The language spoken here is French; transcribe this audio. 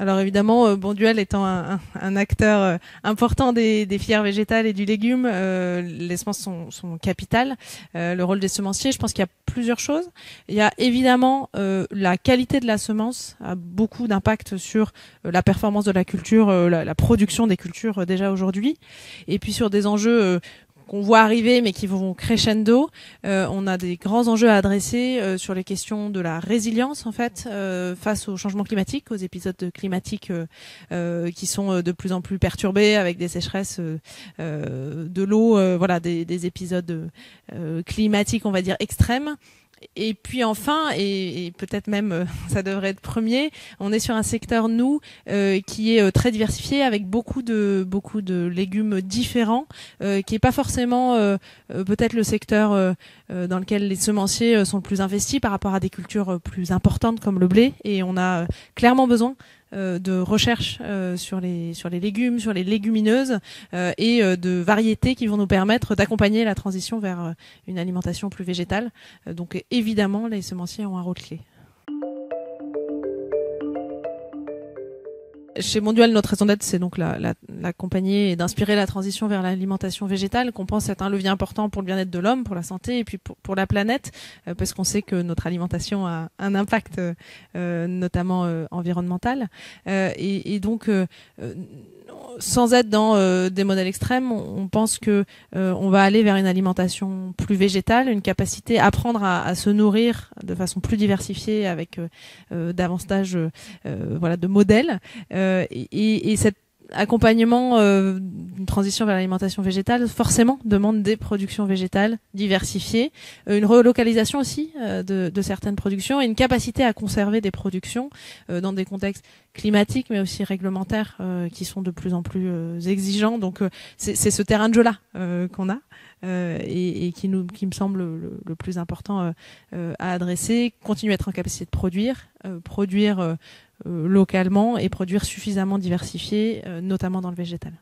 Alors évidemment, Bonduelle étant un acteur important des filières végétales et du légume, les semences sont capitales. Le rôle des semenciers, je pense qu'il y a plusieurs choses. Il y a évidemment la qualité de la semence a beaucoup d'impact sur la performance de la culture, la production des cultures déjà aujourd'hui. Et puis sur des enjeux qu'on voit arriver mais qui vont crescendo. On a des grands enjeux à adresser sur les questions de la résilience en fait face au changement climatique, aux épisodes climatiques qui sont de plus en plus perturbés avec des sécheresses, de l'eau, voilà des épisodes climatiques on va dire extrêmes. Et puis enfin, et peut-être même ça devrait être premier, on est sur un secteur qui est très diversifié avec beaucoup de légumes différents, qui est pas forcément peut-être le secteur dans lequel les semenciers sont le plus investis par rapport à des cultures plus importantes comme le blé. Et on a clairement besoin de recherche sur les légumes, sur les légumineuses et de variétés qui vont nous permettre d'accompagner la transition vers une alimentation plus végétale. Donc évidemment, les semenciers ont un rôle clé. Chez Bonduelle, notre raison d'être, c'est donc l'accompagner et d'inspirer la transition vers l'alimentation végétale, qu'on pense être un levier important pour le bien-être de l'homme, pour la santé et puis pour la planète, parce qu'on sait que notre alimentation a un impact notamment environnemental. Et donc, sans être dans des modèles extrêmes, on pense que on va aller vers une alimentation plus végétale, une capacité à apprendre à se nourrir de façon plus diversifiée avec davantage de modèles. Et cet accompagnement d'une transition vers l'alimentation végétale forcément demande des productions végétales diversifiées, une relocalisation aussi de certaines productions et une capacité à conserver des productions dans des contextes climatiques mais aussi réglementaires qui sont de plus en plus exigeants. Donc c'est ce terrain de jeu là qu'on a et qui me semble le plus important à adresser, continuer à être en capacité de produire localement et produire suffisamment diversifié, notamment dans le végétal.